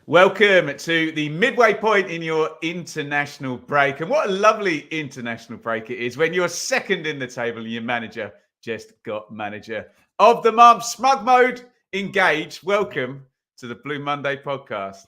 Welcome to the midway point in your international break. And what a lovely international break it is when you're second in the table and your manager just got manager of the month. Smug mode engaged. Welcome to the Blue Monday podcast.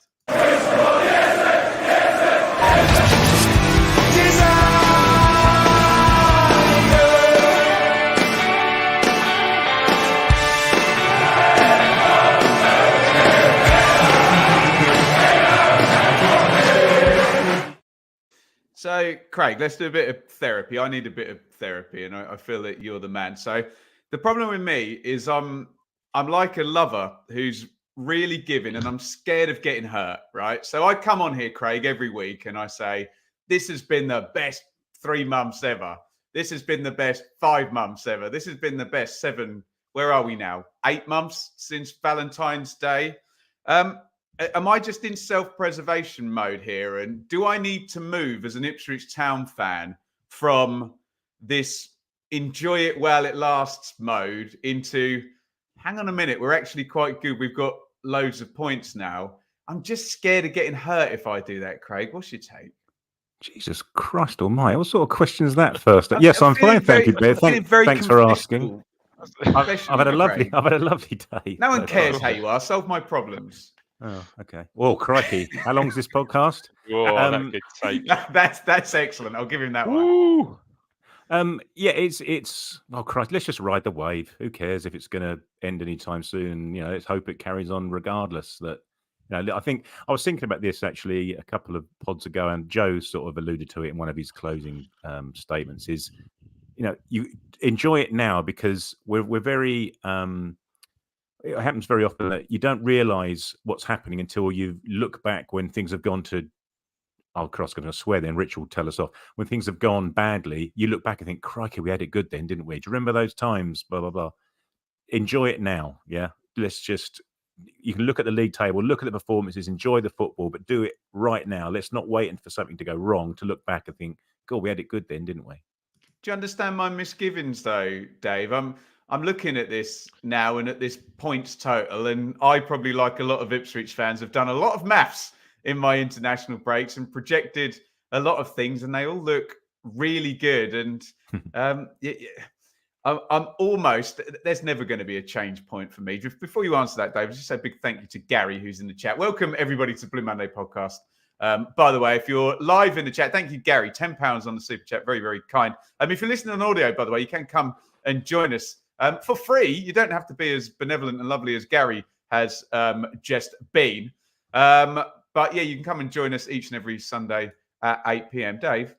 So, Craig, let's do a bit of therapy. I need a bit of therapy, and I feel that you're the man. So, the problem with me is I'm like a lover who's really giving, and I'm scared of getting hurt. Right? So, I come on here, Craig, every week, and I say, "This has been the best 3 months ever. This has been the best 5 months ever. This has been the best 7. Where are we now? 8 months since Valentine's Day." Am I just in self-preservation mode here? And do I need to move as an Ipswich Town fan from this enjoy it while it lasts mode into, hang on a minute, we're actually quite good. We've got loads of points now. I'm just scared of getting hurt if I do that, Craig. What's your take? Jesus Christ almighty. What sort of question is that first? Yes, I'm fine. Thank you, Bear. Thanks for asking. I've had a lovely day. No one cares how you are. Solve my problems. Oh, okay. Well, crikey. How long's this podcast? That's excellent. I'll give him that one. Yeah, it's oh Christ, let's just ride the wave. Who cares if it's gonna end anytime soon? You know, let's hope it carries on regardless. That I think I was thinking about this actually a couple of pods ago, and Joe sort of alluded to it in one of his closing statements, is you enjoy it now because we're very it happens very often that you don't realise what's happening until you look back when things have gone to, oh, Cross, going to swear then, Rich will tell us off. When things have gone badly, you look back and think, crikey, we had it good then, didn't we? Do you remember those times? Blah, blah, blah. Enjoy it now, yeah? You can look at the league table, look at the performances, enjoy the football, but do it right now. Let's not wait for something to go wrong to look back and think, God, we had it good then, didn't we? Do you understand my misgivings though, Dave? I'm looking at this now and at this points total, and I probably, like a lot of Ipswich fans, have done a lot of maths in my international breaks and projected a lot of things, and they all look really good. And I'm almost, there's never going to be a change point for me. Just before you answer that, Dave, just say a big thank you to Gary, who's in the chat. Welcome everybody to Blue Monday podcast. By the way, if you're live in the chat, thank you, Gary. £10 on the super chat, very, very kind. If you're listening on audio, by the way, you can come and join us for free. You don't have to be as benevolent and lovely as Gary has just been. But yeah, you can come and join us each and every Sunday at 8 p.m. Dave?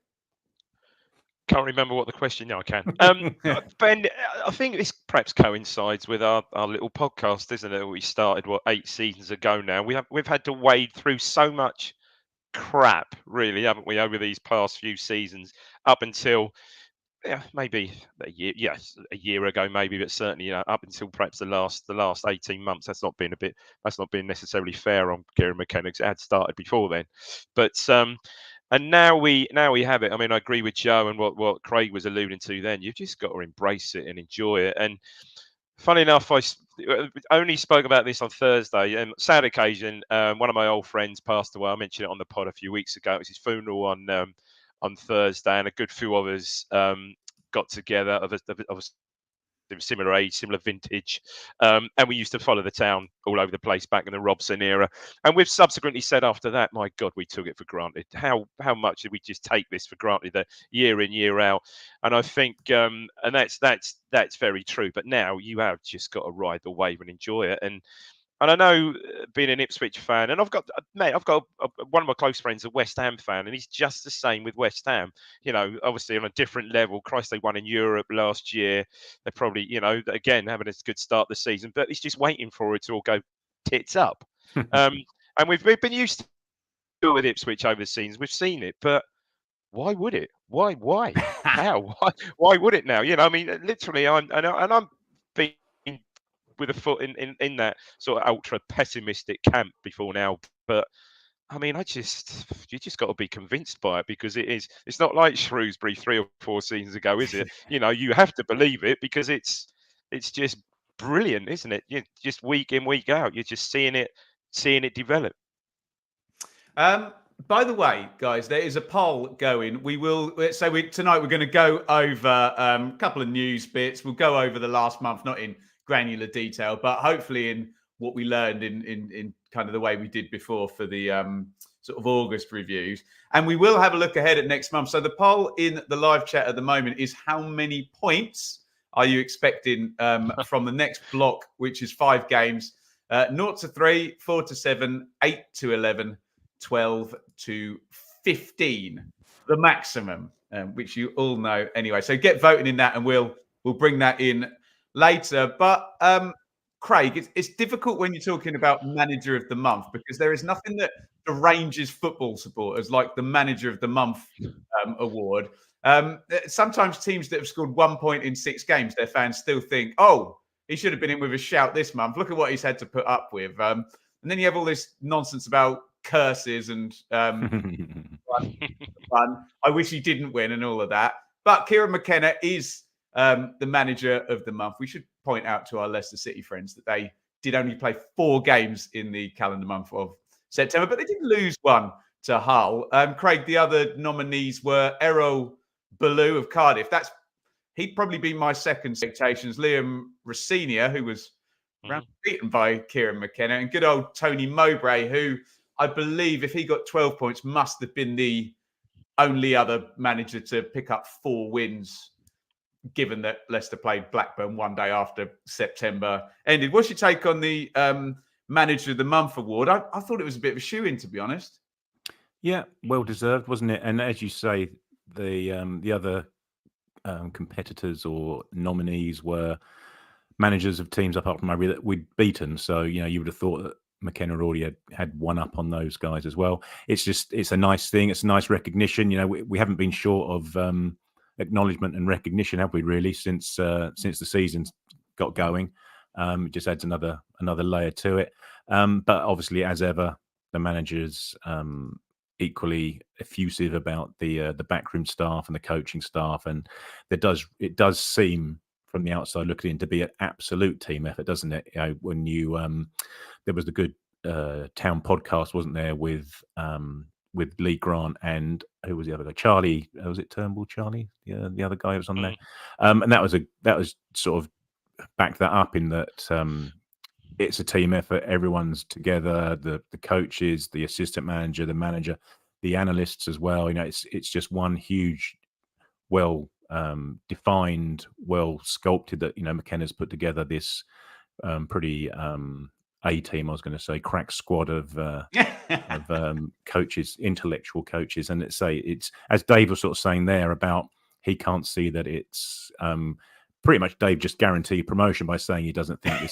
Can't remember what the question. No, I can. Ben, I think this perhaps coincides with our little podcast, isn't it? We started 8 seasons ago now. We've had to wade through so much crap, really, haven't we, over these past few seasons, up until maybe a year ago, maybe, but certainly up until perhaps the last 18 months. That's not been necessarily fair on Kieran McKenna, because it had started before then. But and now we have it. I mean, I agree with Joe and what Craig was alluding to then. You've just got to embrace it and enjoy it. And funny enough, I only spoke about this on Thursday. And sad occasion, one of my old friends passed away. I mentioned it on the pod a few weeks ago. It was his funeral on Thursday, and a good few of us got together of similar age, similar vintage, and we used to follow the town all over the place back in the Robson era. And we've subsequently said after that, my God, we took it for granted. How much did we just take this for granted, that year in, year out? And I think, and that's very true. But now you have just got to ride the wave and enjoy it. And I know, being an Ipswich fan, and I've got one of my close friends, a West Ham fan, and he's just the same with West Ham. Obviously on a different level. Christ, they won in Europe last year. They're probably, again, having a good start this season, but he's just waiting for it to all go tits up. And we've been used to it with Ipswich over the seasons. We've seen it, but why would it? Why? How? Why would it now? I mean, literally, I'm being with a foot in that sort of ultra pessimistic camp before now. But I mean, you just got to be convinced by it, because it's not like Shrewsbury 3 or 4 seasons ago, is it? You have to believe it, because it's just brilliant, isn't it? You just week in, week out, you're just seeing it develop. By the way, guys, there is a poll going. Tonight we're going to go over a couple of news bits. We'll go over the last month, not in granular detail, but hopefully in what we learned in kind of the way we did before for the sort of August reviews. And we will have a look ahead at next month. So the poll in the live chat at the moment is how many points are you expecting from the next block, which is 5 games, 0 to 3, 4 to 7, 8 to 11, 12 to 15, the maximum, which you all know anyway. So get voting in that, and we'll bring that in later. But Craig, it's difficult when you're talking about manager of the month, because there is nothing that deranges football supporters like the manager of the month award. Sometimes teams that have scored 1 point in 6 games, their fans still think, oh, he should have been in with a shout this month. Look at what he's had to put up with. And then you have all this nonsense about curses and fun. I wish he didn't win and all of that. But Kieran McKenna is the manager of the month. We should point out to our Leicester City friends that they did only play 4 games in the calendar month of September, but they did lose one to Hull. Craig, the other nominees were Errol Ballou of Cardiff. He'd probably be my second expectations. Liam Rossinia, who was beaten by Kieran McKenna, and good old Tony Mowbray, who I believe if he got 12 points must have been the only other manager to pick up 4 wins, given that Leicester played Blackburn one day after September ended. What's your take on the Manager of the Month award? I thought it was a bit of a shoe-in, to be honest. Yeah, well deserved, wasn't it? And as you say, the other competitors or nominees were managers of teams apart from Murray that we'd beaten. So, you would have thought that McKenna already had one up on those guys as well. It's a nice thing. It's a nice recognition. We haven't been short of acknowledgement and recognition, have we, really, since the season got going. It just adds another layer to it. But obviously, as ever, the managers equally effusive about the backroom staff and the coaching staff, and it does seem from the outside looking in to be an absolute team effort, doesn't it? When there was the good town podcast, wasn't there, with Lee Grant and who was the other guy? Charlie, was it Turnbull? Charlie, the other guy who was on there, and that was sort of backed that up in that it's a team effort. Everyone's together. The coaches, the assistant manager, the manager, the analysts as well. It's just one huge, well defined, well sculpted that McKenna's put together this pretty A team. I was going to say crack squad of coaches, intellectual coaches, and it's as Dave was sort of saying there about he can't see that it's. Pretty much Dave just guaranteed promotion by saying he doesn't think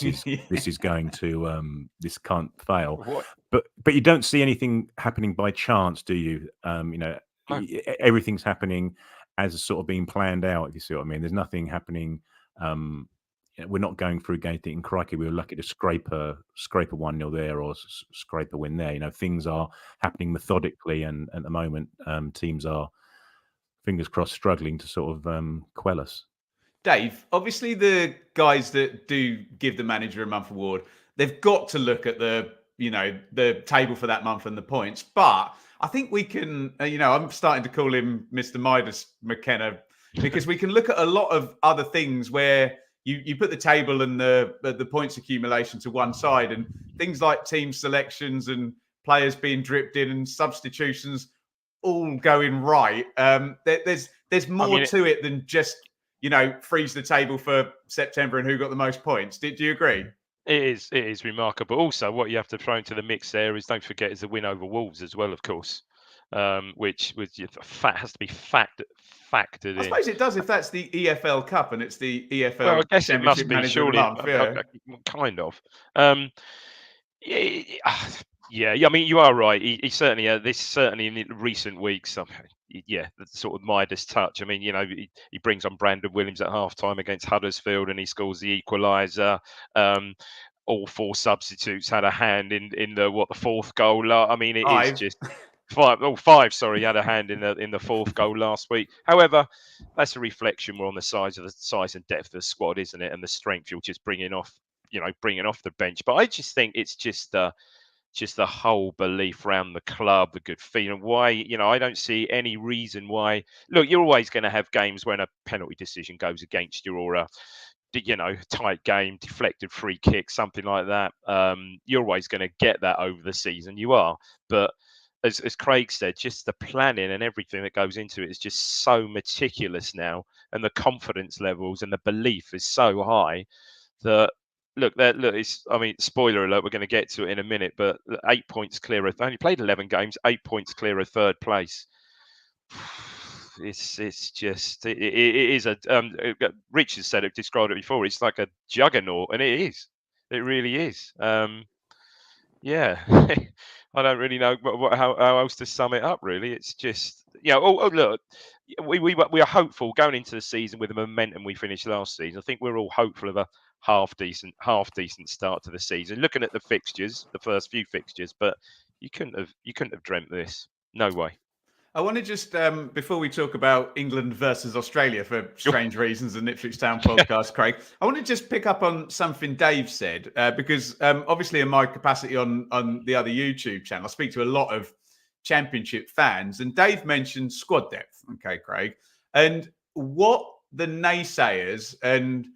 this is going to this can't fail. What? But you don't see anything happening by chance, do you? Everything's happening as sort of being planned out. If you see what I mean, there's nothing happening. We're not going through game thinking, crikey, we were lucky to scrape a 1-0 there or scrape a win there. Things are happening methodically, and at the moment, teams are, fingers crossed, struggling to sort of quell us. Dave, obviously the guys that do give the Manager a Month award, they've got to look at the table for that month and the points. But I think we can, I'm starting to call him Mr. Midas McKenna, because we can look at a lot of other things where you put the table and the points accumulation to one side, and things like team selections and players being dripped in and substitutions all going right. There's more to it than just freeze the table for September and who got the most points. Do you agree? It is remarkable. Also, what you have to throw into the mix there is, don't forget, is the win over Wolves as well, of course, which has to be factored in. I suppose it does if that's the EFL Cup and it's the EFL. Well, I guess it must be, surely, kind of. Yeah. I mean, you are right. He certainly this certainly in recent weeks. The sort of Midas touch. I mean, he brings on Brandon Williams at halftime against Huddersfield, and he scores the equaliser. All 4 substitutes had a hand in the fourth goal. I mean, it is just 5. Sorry, had a hand in the 4th goal last week. However, that's a reflection more on the size and depth of the squad, isn't it? And the strength you're just bringing off the bench. But I just think it's just just the whole belief around the club, the good feeling. Why, I don't see any reason why. Look, you're always going to have games when a penalty decision goes against you, or a tight game, deflected free kick, something like that. You're always going to get that over the season. You are, but as Craig said, just the planning and everything that goes into it is just so meticulous now, and the confidence levels and the belief is so high that. Look, spoiler alert, we're going to get to it in a minute, but 8 points clear of, only played 11 games, 8 points clear of third place. It's just, it is a, Rich has said it, described it before, it's like a juggernaut, and it is. It really is. Yeah, I don't really know how else to sum it up, really. It's just, look, we are hopeful going into the season with the momentum we finished last season. I think we're all hopeful of a half decent start to the season. Looking at the fixtures, the first few fixtures, but you couldn't have dreamt this. No way. I want to just, before we talk about England versus Australia for strange reasons, and Ipswich Town podcast, Craig, I want to just pick up on something Dave said, because obviously in my capacity on the other YouTube channel, I speak to a lot of Championship fans, and Dave mentioned squad depth. Okay, Craig. And what the naysayers, and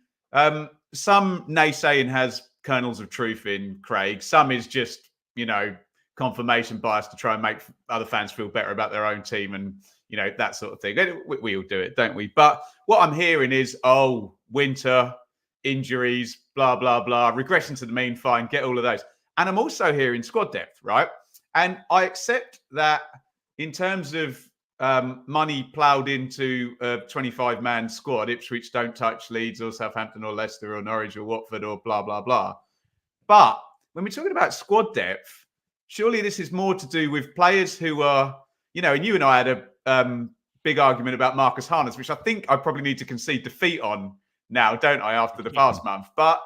some naysaying has kernels of truth in, Craig. Some is just, confirmation bias to try and make other fans feel better about their own team, and that sort of thing. We all do it, don't we? But what I'm hearing is, winter, injuries, blah blah blah, regression to the mean, fine, get all of those. And I'm also hearing squad depth, right? And I accept that in terms of money ploughed into a 25-man squad, Ipswich don't touch Leeds or Southampton or Leicester or Norwich or Watford or blah blah blah. But when we're talking about squad depth, surely this is more to do with players who are, and you and I had a big argument about Marcus Harness, which I think I probably need to concede defeat on now, don't I, after the past month? But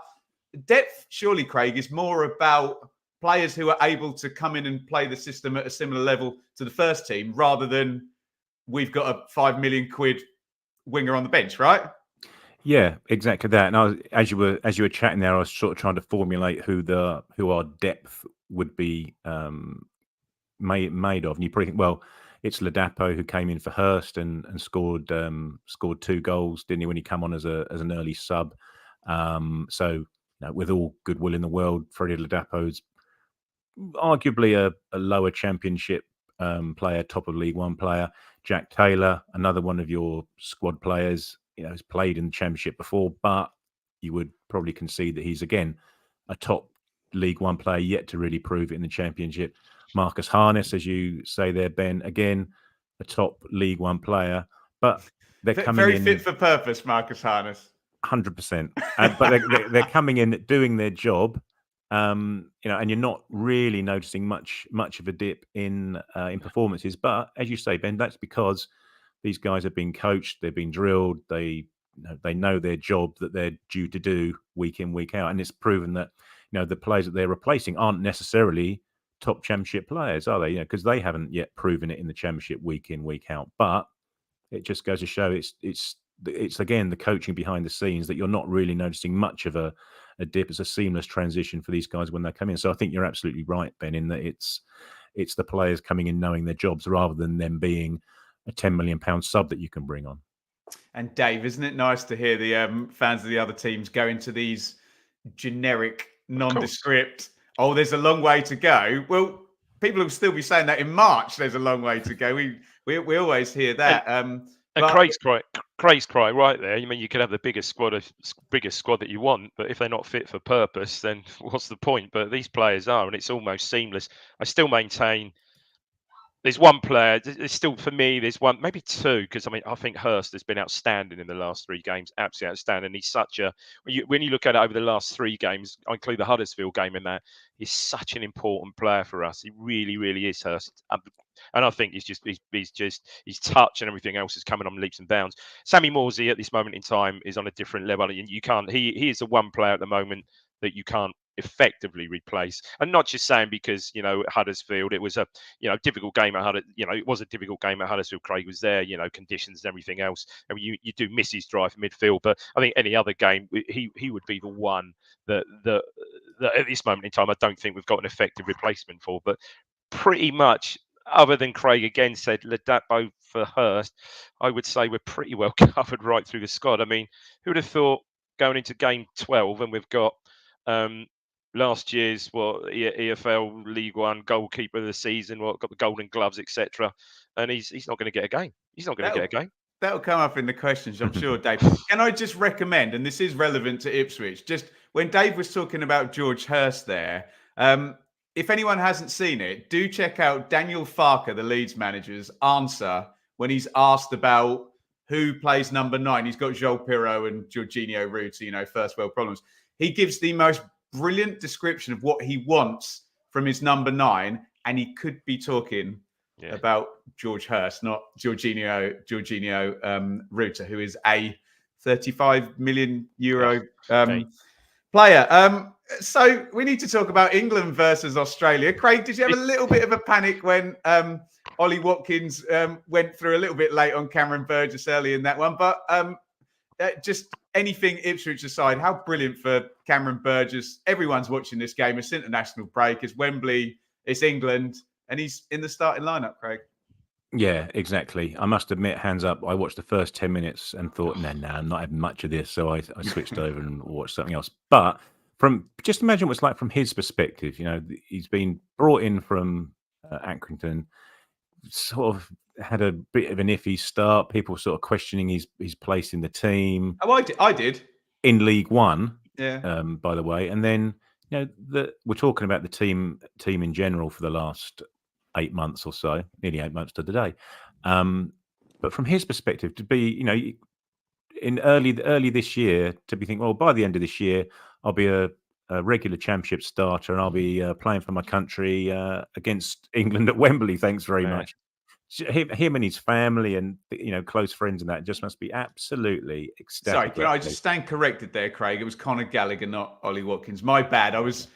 depth, surely, Craig, is more about players who are able to come in and play the system at a similar level to the first team, rather than we've got a £5 million winger on the bench, right? Yeah, exactly that. And as you were chatting there, I was sort of trying to formulate who our depth would be made of. And you probably think, well, it's Ladapo, who came in for Hurst and scored 2 goals, didn't he, when he come on as an early sub? So with all goodwill in the world, Freddie Ladapo's arguably a lower Championship player, top of League One player. Jack Taylor, another one of your squad players, has played in the Championship before, but you would probably concede that he's again a top League One player yet to really prove it in the Championship. Marcus Harness, as you say there, Ben, again a top League One player, but they're coming very in fit for purpose, Marcus Harness. 100%. But they're coming in doing their job. And you're not really noticing much of a dip in performances. But as you say, Ben, that's because these guys have been coached, they've been drilled, they know their job that they're due to do week in, week out, and it's proven that the players that they're replacing aren't necessarily top Championship players, are they? Because they haven't yet proven it in the Championship week in, week out. But it just goes to show it's again the coaching behind the scenes that you're not really noticing much of a dip. It's a seamless transition for these guys when they come in. So I think you're absolutely right, Ben, in that it's the players coming in knowing their jobs rather than them being a £10 million sub that you can bring on. And Dave, isn't it nice to hear the fans of the other teams go into these generic, nondescript, there's a long way to go? Well, people will still be saying that in March, there's a long way to go. We always hear that. And Craig's quite right there. You could have the biggest squad that you want, but if they're not fit for purpose, then what's the point? But these players are, and it's almost seamless. I still maintain there's one player. There's still, for me, there's one, maybe two, because I think Hurst has been outstanding in the last 3 games, absolutely outstanding. He's such a when you look at it over the last 3 games, I include the Huddersfield game in that. He's such an important player for us. He really, really is, Hurst. And I think his touch and everything else is coming on leaps and bounds. Sammy Morsey at this moment in time is on a different level. You can't. He is the one player at the moment that you can't effectively replace. And not just saying because Huddersfield, it was a difficult game at Huddersfield. It was a difficult game at Huddersfield. Craig was there. Conditions and everything else. I mean, you do miss his drive midfield, but I think any other game he would be the one that that at this moment in time, I don't think we've got an effective replacement for. But pretty much, other than Craig again said, Ladapo for Hurst, I would say we're pretty well covered right through the squad. I mean, who would have thought going into game 12 and we've got last year's EFL League One goalkeeper of the season, got the Golden Gloves, etc. And he's not going to get a game. He's not going to get a game. That'll come up in the questions, I'm sure, Dave. Can I just recommend, and this is relevant to Ipswich, just when Dave was talking about George Hurst there, if anyone hasn't seen it, do check out Daniel Farker, the Leeds manager's answer when he's asked about who plays number 9. He's got Joel Pirro and Jorginho Ruta, first world problems. He gives the most brilliant description of what he wants from his number 9, and he could be talking about George Hurst, not Jorginho Ruta, who is a 35 million euro player. So we need to talk about England versus Australia. Craig, did you have a little bit of a panic when Ollie Watkins went through a little bit late on Cameron Burgess early in that one? But just anything Ipswich aside, how brilliant for Cameron Burgess. Everyone's watching this game. It's international break. It's Wembley. It's England. And he's in the starting lineup, Craig. Yeah, exactly. I must admit, hands up, I watched the first 10 minutes and thought, no, I'm not having much of this. So I switched over and watched something else. But just imagine what it's like from his perspective. He's been brought in from Accrington, sort of had a bit of an iffy start. People sort of questioning his place in the team. Oh, I did. In League One, by the way. And then, we're talking about the team in general for the last 8 months or so, nearly 8 months to the day. But from his perspective, to be, in early this year, to be thinking, well, by the end of this year, I'll be a regular championship starter and I'll be playing for my country against England at Wembley. Thanks very much. Him and his family and close friends and that just must be absolutely ecstatic. Sorry, can I just stand corrected there, Craig? It was Conor Gallagher, not Ollie Watkins. My bad. I was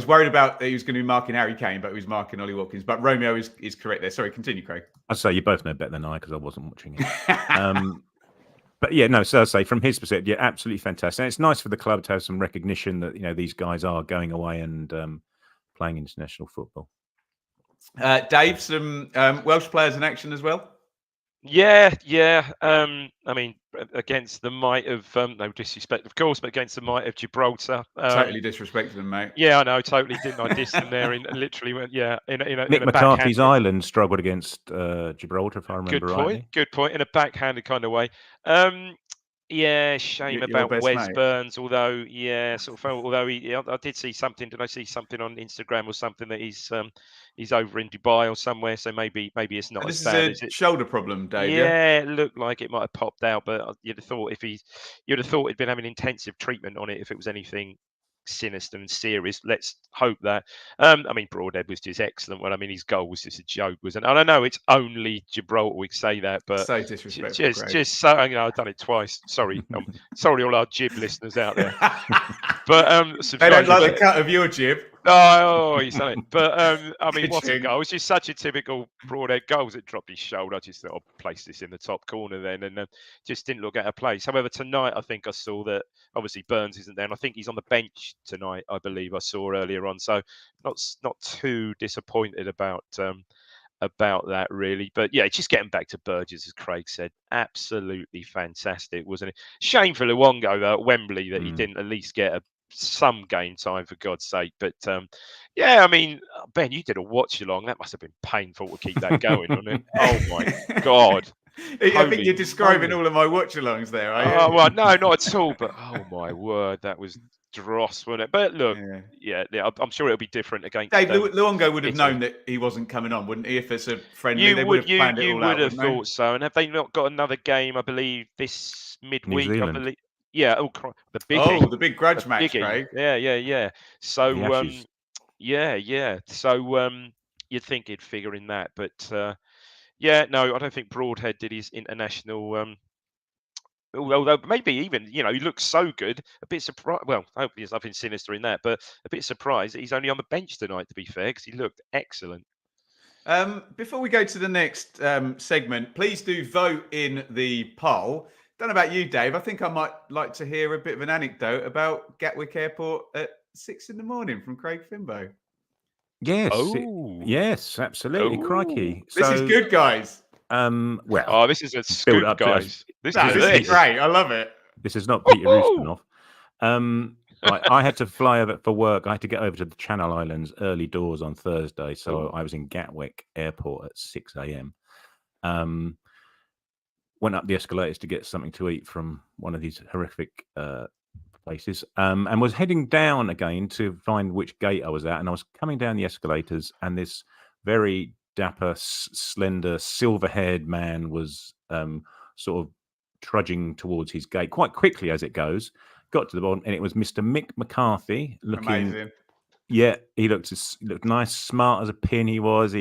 worried about that he was going to be marking Harry Kane, but he was marking Ollie Watkins. But Romeo is correct there. Sorry, continue, Craig. I'd say you both know better than I because I wasn't watching it. But yeah, no. So I say from his perspective, absolutely fantastic. And it's nice for the club to have some recognition that these guys are going away and playing international football. Dave, some Welsh players in action as well. Yeah. I mean, against the might of no disrespect, of course, but against the might of Gibraltar. Totally disrespected them, mate. Yeah, I know, totally didn't I diss them there? Literally went, Nick McCarthy's Ireland struggled against Gibraltar, if I remember rightly. Good point. In a backhanded kind of way. Shame about Wes Burns. Although, I did see something. Did I see something on Instagram or something that he's over in Dubai or somewhere? So maybe it's not as bad. This is a shoulder problem, Dave. Yeah, it looked like it might have popped out, but you'd have thought he'd been having intensive treatment on it if it was anything sinister and serious. Let's hope that. I mean, Broadhead was just excellent. Well, I mean, his goal was just a joke, wasn't it? I don't know. It's only Gibraltar. We say that, but so disrespectful. Just so I've done it twice. Sorry, sorry, all our jib listeners out there. But they don't like the cut of your jib. Oh, he's done it. But I mean, what a goal! It was just such a typical Broadhead goal. It dropped his shoulder. I just thought I'll place this in the top corner then, and just didn't look at a place. However, tonight I think I saw that obviously Burns isn't there, and I think he's on the bench tonight. I believe I saw earlier on. So not too disappointed about that really. But yeah, just getting back to Burgess, as Craig said, absolutely fantastic, wasn't it? Shame for Luongo though at Wembley that he didn't at least get some game time, for God's sake. But I mean, Ben, you did a watch along. That must have been painful to keep that going, wasn't it? Oh my God. I think you're describing all of my watch-alongs there, are you? Oh, well, no, not at all. But oh my word, that was dross, wasn't it? But look, I'm sure it'll be different against. Dave, Luongo would have known that he wasn't coming on, wouldn't he? If it's a friendly, they would have planned it all out. You would have thought so. And have they not got another game? I believe this midweek. I believe. Yeah. Oh, the big grudge match, Craig. Yeah. So, So, you'd think he'd figure in that, but no, I don't think Broadhead did his international. Although maybe even he looks so good, a bit surprised. Well, hopefully there's nothing sinister in that, but a bit surprised that he's only on the bench tonight. To be fair, because he looked excellent. Before we go to the next segment, please do vote in the poll. Don't know about you, Dave. I think I might like to hear a bit of an anecdote about Gatwick Airport at 6 a.m. from Craig Fimbo. Yes, Oh. yes, absolutely, crikey. This is good, guys. Well, Oh, this is a build scoop, up to us. guys. This No, is this this. is great. I love it. This is not Peter Woohoo! Ustinov. Right, I had to fly over for work. I had to get over to the Channel Islands early doors on Thursday, so I was in Gatwick Airport at 6 a.m. Went up the escalators to get something to eat from one of these horrific places, and was heading down again to find which gate I was at. And I was coming down the escalators, and this very dapper, slender, silver-haired man was sort of trudging towards his gate quite quickly as it goes. Got to the bottom, and it was Mr. Mick McCarthy. Looking, Amazing. yeah, he looked nice, smart as a pin. He was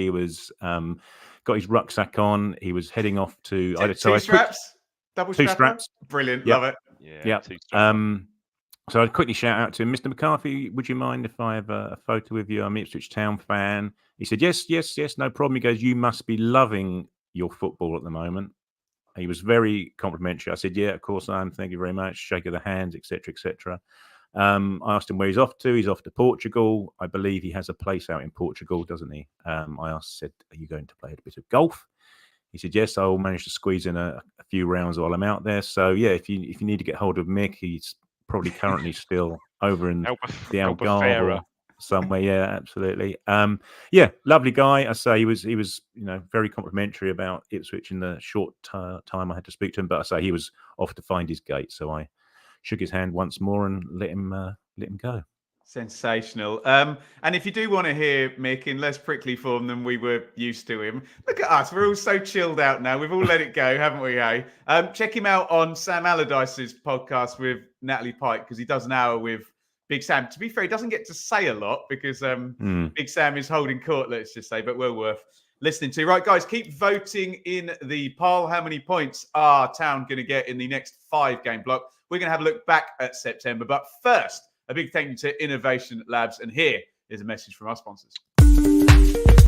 got his rucksack on. He was heading off to Two straps, double two strap straps. on? Brilliant, Yep. love it. Yeah. So I'd quickly shout out to him, Mr. McCarthy, would you mind if I have a photo with you? I'm an Ipswich Town fan. He said, yes, no problem. He goes, you must be loving your football at the moment. He was very complimentary. I said, yeah, of course I am. Thank you very much. Shake of the hands, etc., etc. I asked him where he's off to. He's off to Portugal. I believe he has a place out in Portugal, doesn't he? I said, are you going to play a bit of golf? He said, yes, I'll manage to squeeze in a few rounds while I'm out there. So, yeah, if you need to get hold of Mick, he's probably currently still over in the Algarve or somewhere. Yeah, absolutely. Yeah, lovely guy. I say he was very complimentary about Ipswich in the short time I had to speak to him. But I say he was off to find his gate, so I shook his hand once more and let him go. Sensational. And if you do want to hear Mick in less prickly form than we were used to him, look at us. We're all so chilled out now. We've all let it go, haven't we, hey? Check him out on Sam Allardyce's podcast with Natalie Pike, because he does an hour with Big Sam. To be fair, he doesn't get to say a lot because Big Sam is holding court, let's just say, but well worth listening to. Right, guys, keep voting in the poll. How many points are Town going to get in the next 5-game block? We're going to have a look back at September. But first, a big thank you to Innovation Labs. And here is a message from our sponsors.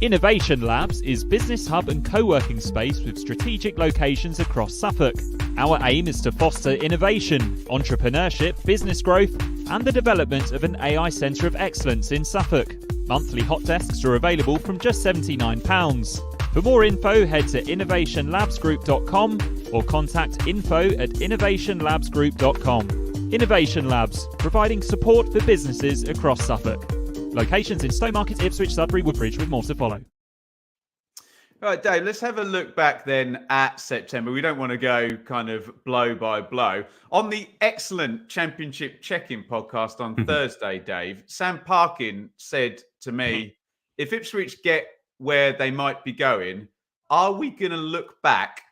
Innovation Labs is business hub and co-working space with strategic locations across Suffolk. Our aim is to foster innovation, entrepreneurship, business growth, and the development of an AI centre of excellence in Suffolk. Monthly hot desks are available from just £79. For more info, head to innovationlabsgroup.com or contact info@innovationlabsgroup.com. Innovation Labs, providing support for businesses across Suffolk. Locations in Stowmarket, Ipswich, Sudbury, Woodbridge, with more to follow. All right, Dave, let's have a look back then at September. We don't want to go kind of blow by blow. On the excellent Championship Check-In podcast on Thursday, Dave, Sam Parkin said to me, if Ipswich get where they might be going, are we going to look back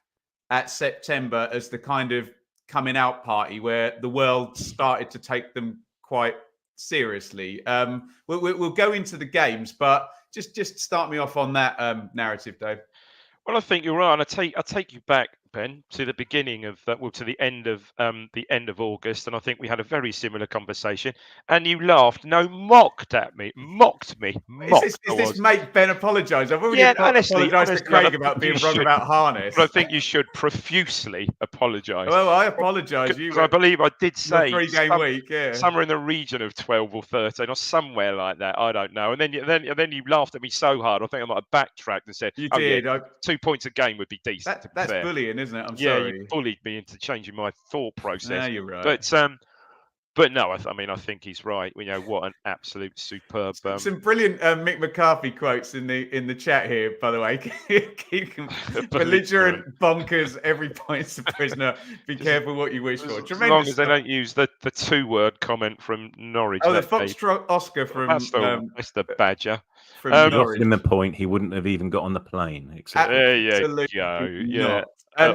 at September as the kind of coming out party where the world started to take them quite seriously? We'll go into the games, but just start me off on that narrative, Dave. Well, I think you're right. And I take you back, Ben, to the beginning of that, well, to the end of August, and I think we had a very similar conversation. And you laughed, mocked me. Is this make Ben apologise? I've already apologised to Craig about being wrong about harness. But I think you should profusely apologise. Well, I apologise. I believe I did say 3-game week, yeah, somewhere in the region of 12 or 13 or somewhere like that. I don't know. And then you laughed at me so hard. I think I might have backtracked and said, you did. Yeah, 2 points a game would be decent. That's bullying, isn't it? I'm yeah, sorry. You bullied me into changing my thought process. No, you're right. But no, I think he's right. What an absolute superb. Some brilliant Mick McCarthy quotes in the chat here, by the way. Belligerent, bonkers, every point's a prisoner. Be careful what you wish for. As long as they don't use the 2-word comment from Norwich. Oh, the Foxtrot Oscar from Mr. Badger. From Norwich. In the point, he wouldn't have even got on the plane. Absolutely yeah.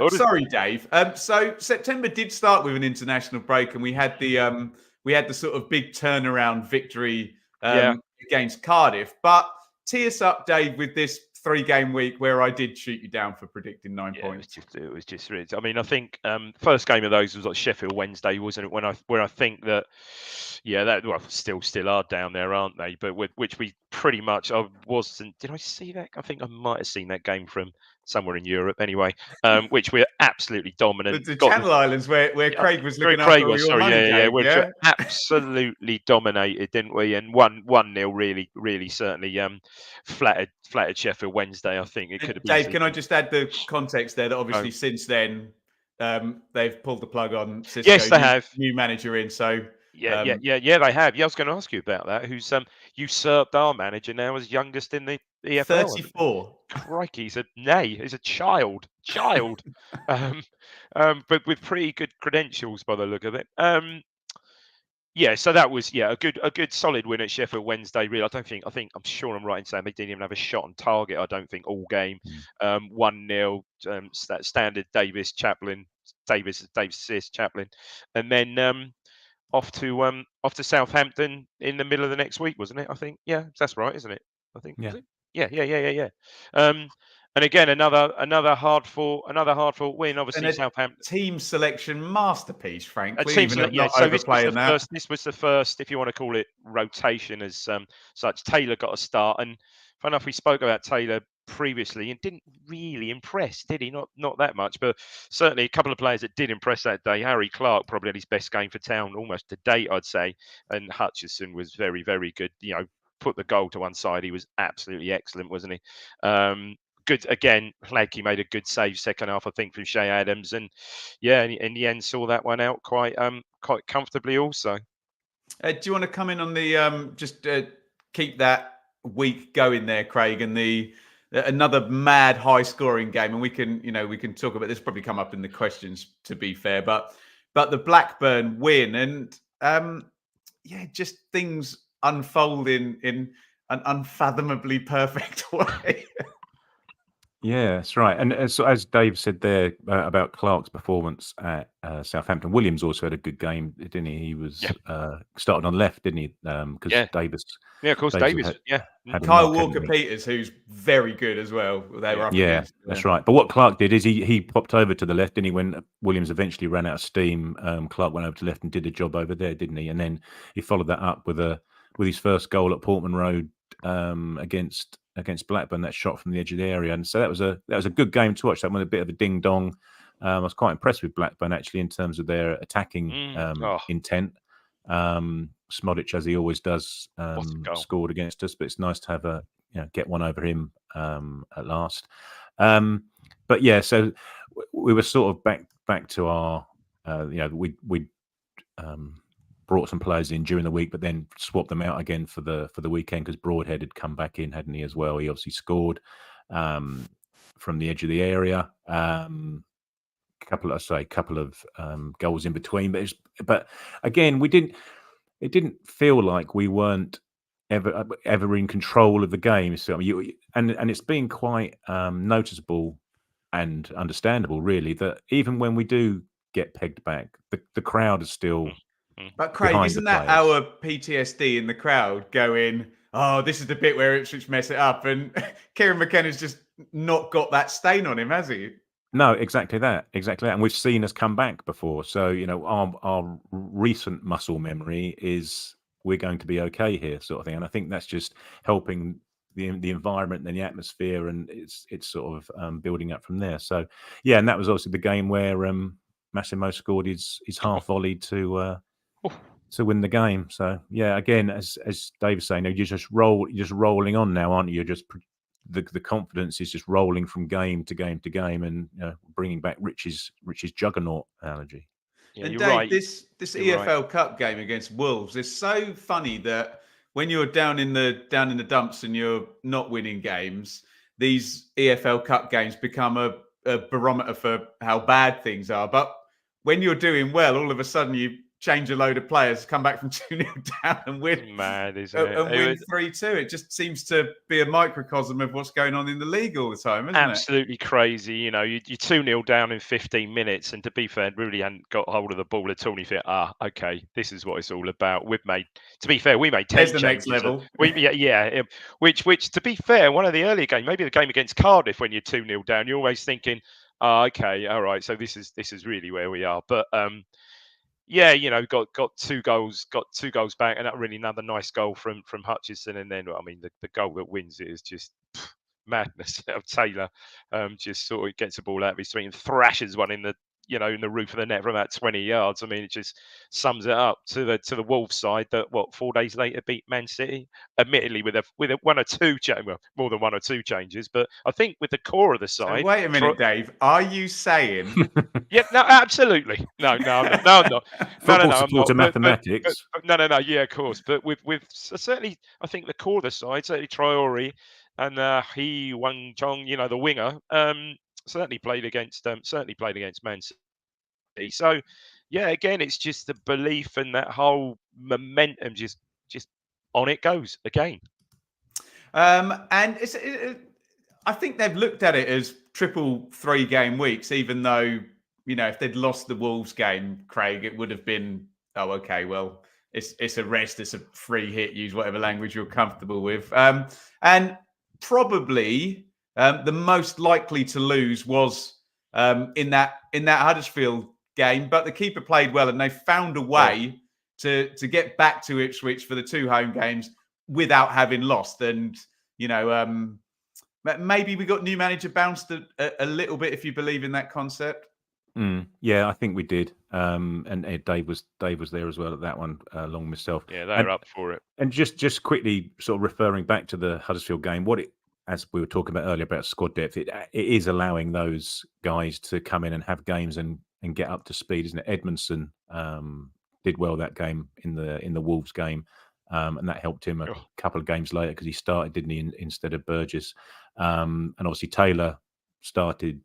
Sorry, Dave. So September did start with an international break, and we had the sort of big turnaround victory against Cardiff. But tee us up, Dave, with this 3-game week where I did shoot you down for predicting 9 points. It was just really. I mean, I think first game of those was like Sheffield Wednesday, wasn't it? Where I think that still are down there, aren't they? But which we pretty much. I wasn't. Did I see that? I think I might have seen that game from somewhere in Europe anyway, which we're absolutely dominant. The Got Channel Islands where Craig was looking Craig after all was, your sorry, money yeah. games, We're absolutely dominated, didn't we? And 1-0 really certainly flattered Sheffield Wednesday. I think it could have been. Dave, can I just add the context there that obviously since then they've pulled the plug on Cisco, Yes, they have. New manager in. So Yeah, they have. Yeah, I was going to ask you about that. Who's usurped our manager now as youngest in the EFL? 34. Crikey, he's a child, but with pretty good credentials by the look of it. Yeah, so that was a good solid win at Sheffield Wednesday. Really, I'm sure I'm right in saying they didn't even have a shot on target. I don't think all game. 1-0, standard Davis assist Chaplin, and then off to Southampton in the middle of the next week, wasn't it? I think. Yeah, that's right, isn't it? I think. Yeah. Was it? Yeah. And again, another hard fought win. Obviously, And a Southampton. team selection masterpiece, frankly. Team Even select, not so this overplaying that. this was the first, if you want to call it rotation as such. Taylor got a start, and funny enough, we spoke about Taylor previously and didn't really impress, did he? Not that much, but certainly a couple of players that did impress that day. Harry Clark probably had his best game for Town almost to date, I'd say, and Hutchison was very, very good. Put the goal to one side, he was absolutely excellent, wasn't he? Good again. Flaggy made a good save second half, I think, from Shay Adams, and in the end saw that one out quite comfortably. Also, do you want to come in on the just keep that week going there, Craig, and the another mad high scoring game, and we can talk about this. Probably come up in the questions, to be fair, but the Blackburn win and just things unfolding in an unfathomably perfect way. Yeah, that's right. And as Dave said there about Clark's performance at Southampton, Williams also had a good game, didn't he? He was started on left, didn't he? Because Davis. Yeah, of course, Davis. Had Kyle Walker-Peters, who's very good as well. They were up against. That's right. But what Clark did is he popped over to the left, didn't he? When Williams eventually ran out of steam, Clark went over to the left and did a job over there, didn't he? And then he followed that up with his first goal at Portman Road against Blackburn, that shot from the edge of the area. And so that was a good game to watch. That went a bit of a ding dong. I was quite impressed with Blackburn actually in terms of their attacking intent. Smodic, as he always does, scored against us, but it's nice to have get one over him at last. But yeah, so we were sort of back to our we brought some players in during the week, but then swapped them out again for the weekend because Broadhead had come back in, hadn't he, as well? He obviously scored from the edge of the area. Couple of goals in between, but again, it didn't feel like we weren't ever in control of the game. So and it's been quite noticeable and understandable, really, that even when we do get pegged back, the crowd is still. But Craig, isn't that our PTSD in the crowd going, oh, this is the bit where Ipswich mess it up? And Kieran McKenna's just not got that stain on him, has he? No, exactly that. And we've seen us come back before. So, our recent muscle memory is we're going to be okay here, sort of thing. And I think that's just helping the environment and the atmosphere, and it's sort of building up from there. So, yeah, and that was obviously the game where Massimo scored his half volley to win the game. So, yeah, again, as Dave was saying, you're just rolling on now, aren't you? You're just the confidence is just rolling from game to game to game, and bringing back Rich's juggernaut analogy. Yeah, and Dave, right. This EFL Cup game against Wolves is so funny that when you're down in the dumps and you're not winning games, these EFL Cup games become a barometer for how bad things are. But when you're doing well, all of a sudden you change a load of players, come back from 2-0 down and win. Mad, isn't it? And win 3-2. It just seems to be a microcosm of what's going on in the league all the time, isn't it? Absolutely crazy. You're 2-0 down in 15 minutes, and to be fair, really hadn't got hold of the ball at all. And you think, okay, this is what it's all about. We made 10 changes. The next level. Which, to be fair, one of the earlier games, maybe the game against Cardiff, when you're 2-0 down, you're always thinking, okay, all right, so this is really where we are. But got two goals back, and that really another nice goal from Hutchison, and then the goal that wins it is just madness of Taylor. Just sort of gets the ball out of his feet and thrashes one in the roof of the net from about 20 yards. I mean, it just sums it up to the Wolves side that 4 days later beat Man City, admittedly with a one or two more than one or two changes, but I think with the core of the So side. wait a minute, Dave. Are you saying? Yeah, no, absolutely. No, I'm not. No, I'm not. Football I'm not. supporter mathematics. No. Yeah, of course. But with certainly, I think the core of the side, certainly Traore and Wang Chong, the winger, certainly played against Man City. So, yeah, again, it's just the belief and that whole momentum, just on it goes again. And I think they've looked at it as triple 3-game weeks, even though, if they'd lost the Wolves game, Craig, it would have been, oh, okay, well, it's a rest, it's a free hit, use whatever language you're comfortable with. And probably the most likely to lose was in that Huddersfield game, but the keeper played well and they found a way to get back to Ipswich for the 2 home games without having lost. And, maybe we got new manager bounced a little bit, if you believe in that concept. Yeah, I think we did. And Dave was there as well at that one, along with myself. Yeah, they're up for it. And just quickly, sort of referring back to the Huddersfield game, as we were talking about earlier about squad depth, it is allowing those guys to come in and have games and get up to speed, isn't it? Edmondson did well that game in the Wolves game, and that helped him a couple of games later because he started, didn't he, instead of Burgess. And obviously Taylor started.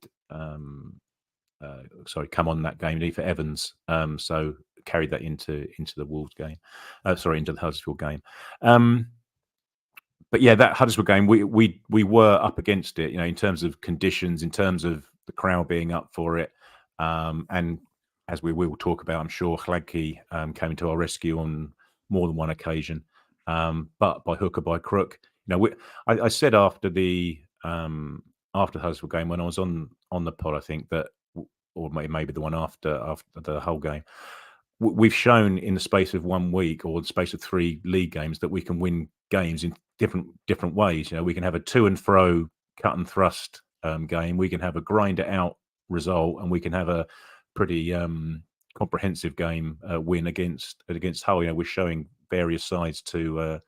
Come on that game for Evans, so carried that into the Wolves game, into the Huddersfield game. But yeah, that Huddersfield game, we were up against it, in terms of conditions, in terms of the crowd being up for it, and as we will talk about, I'm sure Flagship came to our rescue on more than one occasion, but by hook or by crook, I said after the Huddersfield game when I was on the pod, I think that. Or maybe the one after the whole game, we've shown in the space of 1 week or the space of 3 league games that we can win games in different ways. We can have a to and fro, cut and thrust game. We can have a grind it out result, and we can have a pretty comprehensive game win against Hull. We're showing various sides to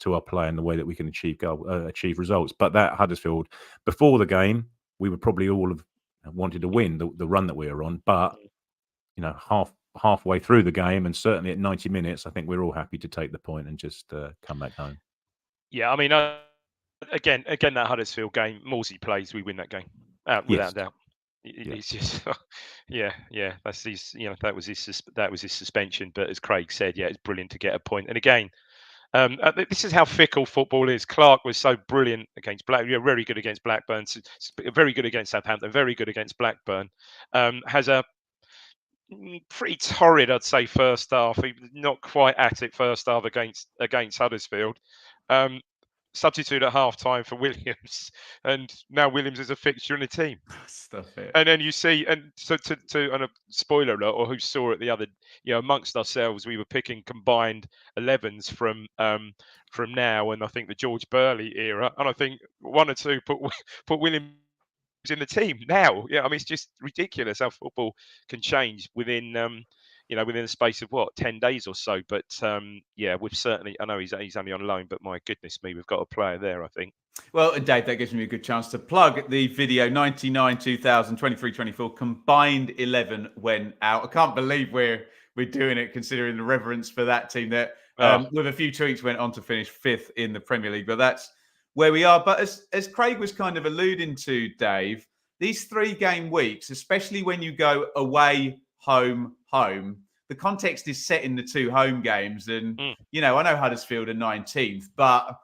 our play and the way that we can achieve results. But that Huddersfield, before the game, we would probably all have wanted to win the run that we were on, but halfway through the game and certainly at 90 minutes, I think we're all happy to take the point and just come back home. Yeah, I mean, again, that Huddersfield game, Morsey plays, we win that game without doubt. It's just, yeah. That's his, that was his suspension. But as Craig said, yeah, it's brilliant to get a point. And again. This is how fickle football is. Clark was so brilliant against very good against Blackburn, very good against Southampton, very good against Blackburn. Has a pretty torrid, I'd say, first half. Not quite at it first half against Huddersfield. Substitute at half time for Williams, and now Williams is a fixture in the team. Stuff it. And then you see, and so on a spoiler alert, or who saw it the other, amongst ourselves, we were picking combined 11s from now and I think the George Burley era, and I think 1 or 2 put Williams in the team now. Yeah, I mean, it's just ridiculous how football can change within within the space of 10 days or so. But we've certainly, I know he's only on loan, but my goodness me, we've got a player there, I think. Well, and Dave, that gives me a good chance to plug the video 99, 2000, 23, 24 combined 11 went out. I can't believe we're doing it, considering the reverence for that team that with a few tweaks went on to finish 5th in the Premier League. But that's where we are. But as Craig was kind of alluding to, Dave, these 3-game weeks, especially when you go away, home, the context is set in the 2 home games. And, I know Huddersfield are 19th, but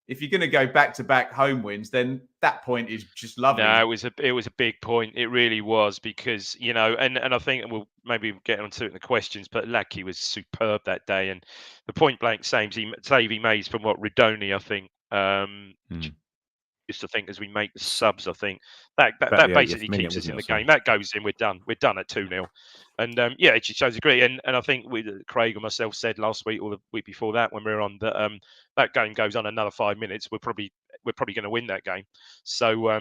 if you're going to go back-to-back home wins, then that point is just lovely. No, it was a big point. It really was, because, and I think we'll maybe get onto it in the questions, but Lackey was superb that day. And the point-blank save he made from Redoni, I think, just to think as we make the subs, I think that basically keeps us in the game. That goes in, we're done at 2-0. And it just shows a great. And I think Craig and myself said last week or the week before that when we were on that that game goes on another 5 minutes, we're probably we're probably going to win that game. So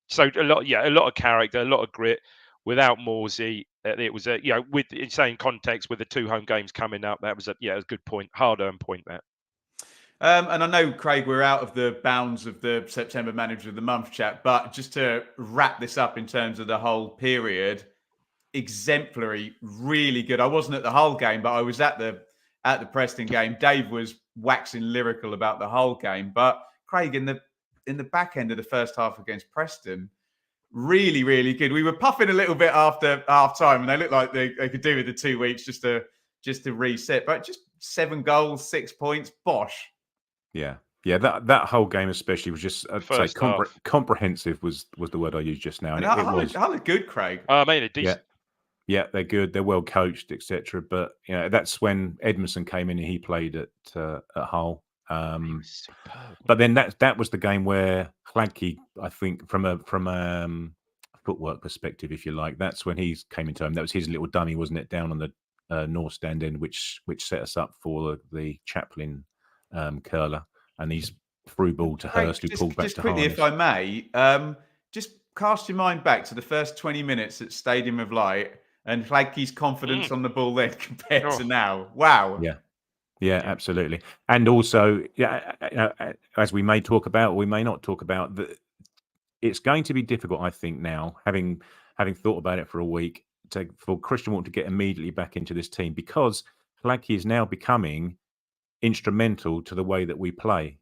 so a lot of character, a lot of grit. Without Morsey, it was a with insane context with the 2 home games coming up. That was a good point, hard-earned point that. And I know, Craig, we're out of the bounds of the September Manager of the Month chat, but just to wrap this up in terms of the whole period, exemplary, really good. I wasn't at the whole game, but I was at the Preston game. Dave was waxing lyrical about the whole game, but Craig, in the back end of the first half against Preston, really, really good. We were puffing a little bit after half time, and they looked like they could do with the 2 weeks just to reset. But just 7 goals, 6 points, bosh. Yeah. That whole game especially was just comprehensive was the word I used just now, and Hull are good, Craig. I mean, a decent. Yeah, they're good. They're well coached, etc. But that's when Edmondson came in and he played at Hull. But then that was the game where Hladky, I think, from a footwork perspective, if you like, that's when he came into him. That was his little dummy, wasn't it, down on the north stand end, which set us up for the Chaplin curler, and he's through ball to Hurst, who pulled back just to quickly, Harness. if I may, just cast your mind back to the first 20 minutes at Stadium of Light and Hladky's confidence on the ball then compared to now. Wow. Yeah, absolutely. And also, as we may talk about, or we may not talk about, it's going to be difficult, I think, now, having thought about it for a week, for Christian Walton to get immediately back into this team, because Hladky is now becoming instrumental to the way that we play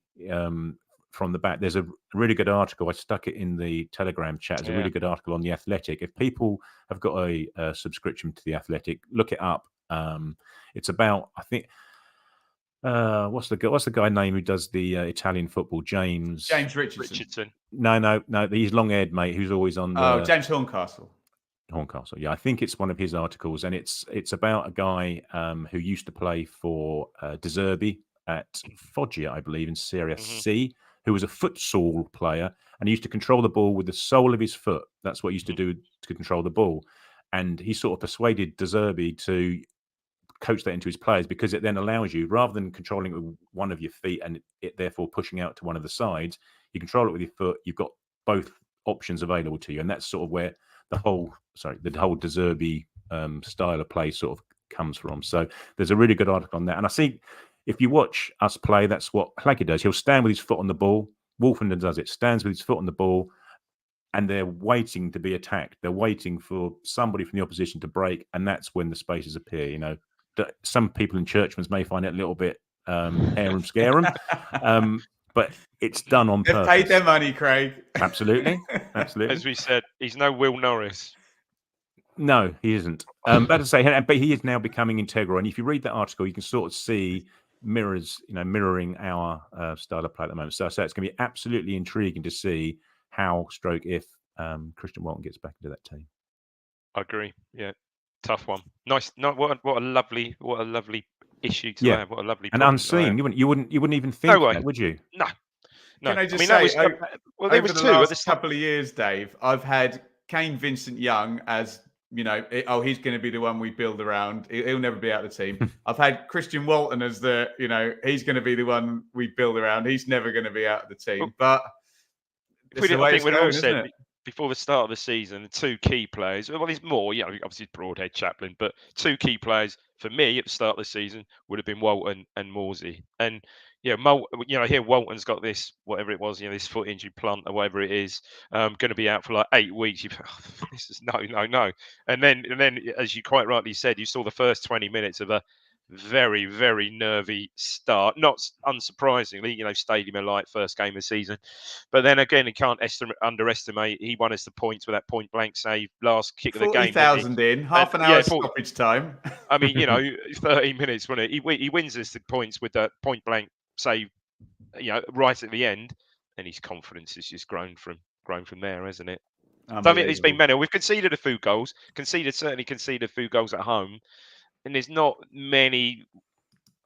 from the back. There's a really good article. I stuck it in the Telegram chat. There's a really good article on The Athletic. If people have got a subscription to The Athletic, look it up. It's about, I think, what's the guy name who does the Italian football? James Richardson. No, he's long-haired mate who's always on. James Horncastle. Yeah, I think it's one of his articles, and it's about a guy who used to play for De Zerbi at Foggia, I believe, in Serie C, who was a futsal player, and he used to control the ball with the sole of his foot. That's what he used to do to control the ball, and he sort of persuaded De Zerbi to coach that into his players, because it then allows you, rather than controlling it with one of your feet and it therefore pushing out to one of the sides, you control it with your foot. You've got both options available to you, and that's sort of where the whole De Zerbi style of play sort of comes from. So there's a really good article on that, and I see if you watch us play, that's what Hladky does. He'll stand with his foot on the ball. Wolfenden does it, stands with his foot on the ball, and they're waiting to be attacked. They're waiting for somebody from the opposition to break, and that's when the spaces appear. Some people in Churchman's may find it a little bit harum scarum, but it's done on purpose. They've paid their money, Craig. Absolutely. As we said, he's no Will Norris. No, he isn't. But to say, but he is now becoming integral. And if you read that article, you can sort of see mirroring our style of play at the moment. So it's going to be absolutely intriguing to see how, if Christian Walton gets back into that team. I agree. Yeah. Tough one. Nice. What a lovely issue to have. What a lovely and unseen. You wouldn't even think that, would you? No. Can I just say, there was two at the couple of years, Dave. I've had Kane Vincent-Young as he's going to be the one we build around. He'll never be out of the team. I've had Christian Walton as he's going to be the one we build around. He's never going to be out of the team. But I think we'd all said before the start of the season, the 2 key players, well, there's more, obviously Broadhead, Chaplin, but 2 key players for me at the start of the season would have been Walton and Morsey. And, I hear Walton's got this, whatever it was, this foot injury plant or whatever it is, going to be out for like 8 weeks. This is no. And then, as you quite rightly said, you saw the first 20 minutes of a very, very nervy start. Not unsurprisingly, Stadium of Light, first game of the season. But then again, you can't underestimate. He won us the points with that point blank save, last kick of the game. 40,000 in, half an hour stoppage time. I mean, 13 minutes, wasn't it? He wins us the points with that point blank save, right at the end, and his confidence has just grown from there, hasn't it? So, I mean, it's been mental. We've conceded a few goals. Certainly conceded a few goals at home. And there's not many,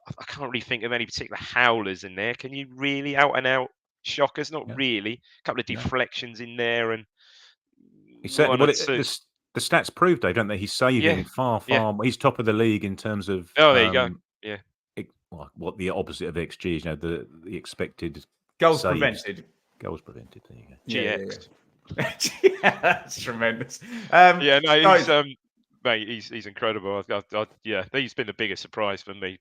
I can't really think of any particular howlers in there. Can you really out and out shockers? Not really. A couple of deflections in there. And the stats prove, Dave, don't they? He's saving far. He's top of the league in terms of. Oh, there you go. Yeah. what the opposite of XG is, the expected Goals saves. prevented. Goals prevented. There you go. GX. Yeah, that's tremendous. Yeah, no, guys, mate, he's incredible. Yeah, he's been the biggest surprise for me.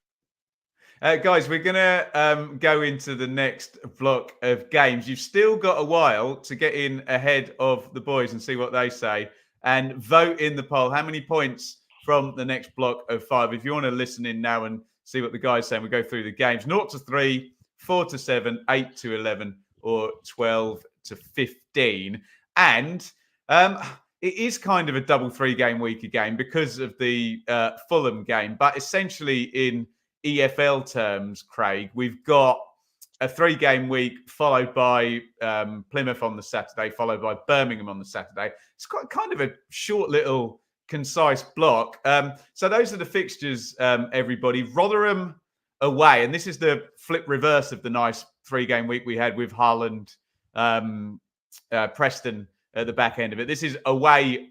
guys, we're gonna go into the next block of games. You've still got a while to get in ahead of the boys and see what they say, and vote in the poll. How many points from the next block of 5? If you want to listen in now and see what the guys saying, we go through the games: 0 to 3, 4 to 7, 8 to 11, or 12 to 15. And it is kind of a double 3-game week again because of the Fulham game, but essentially in EFL terms, Craig, we've got a 3-game week followed by Plymouth on the Saturday, followed by Birmingham on the Saturday. It's quite kind of a short little concise block. So those are the fixtures, everybody. Rotherham away, and this is the flip reverse of the nice 3-game week we had with Haaland, Preston at the back end of it. This is away,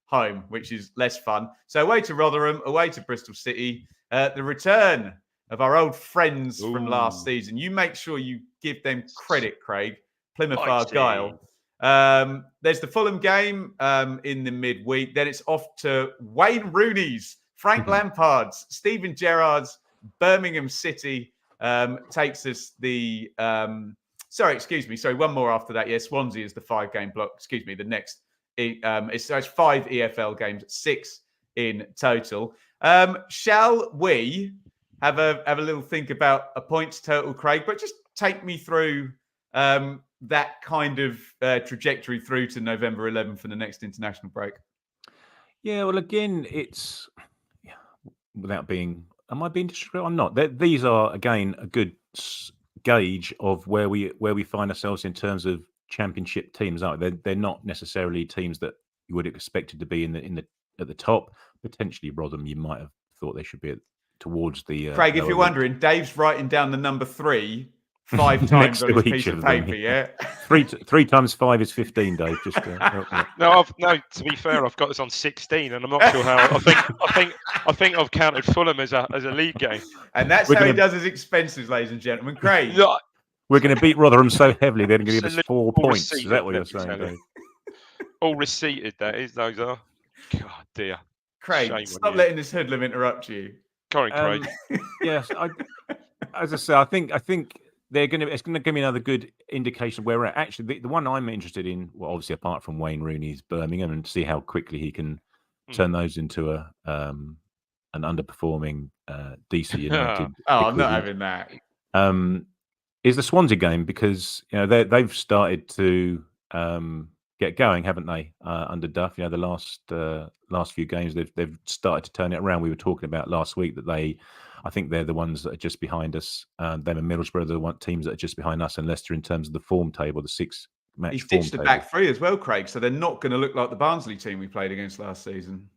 home, which is less fun. So away to Rotherham, away to Bristol City. The return of our old friends from last season. You make sure you give them credit, Craig. Plymouth Argyle. There's the Fulham game in the midweek. Then it's off to Wayne Rooney's, Frank Lampard's, Steven Gerrard's, Birmingham City takes us the... Sorry, one more after that. Yeah, Swansea is the 5-game block. Excuse me, the next. It's 5 EFL games, 6 in total. Shall we have a little think about a points total, Craig? But just take me through that kind of trajectory through to November 11th for the next international break. Yeah, well, again, it's without being. Am I being disrespectful? I'm not. These are again a good gauge of where we find ourselves in terms of championship teams. They're not necessarily teams that you would expect it to be at the top. Potentially Rotherham, you might have thought they should be towards the. Craig, if you're wondering, Dave's writing down the number 3 5 times on his piece of paper. Yeah, 3 times 5 is 15. Dave, just no. To be fair, I've got this on 16, and I'm not sure how. I think I've counted Fulham as a league game, and that's how he does his expenses, ladies and gentlemen. Craig, we're going to beat Rotherham so heavily they're going to give us 4 points. Is that what you're saying, Dave? All receipted. Those are. God dear. Craig, stop letting this hoodlum interrupt you. Craig. Yes, as I say, I think it's going to give me another good indication of where we're at. Actually, the one I'm interested in, well, obviously apart from Wayne Rooney's Birmingham, and see how quickly he can turn those into an underperforming DC United. I'm not having that. Is the Swansea game, because they've started to get going, haven't they? Under Duff, the last few games they've started to turn it around. We were talking about last week that I think they're the ones that are just behind us. Them and Middlesbrough are the teams that are just behind us and Leicester in terms of the form table, the 6-match He's form ditched the table. back 3 as well, Craig. So they're not going to look like the Barnsley team we played against last season.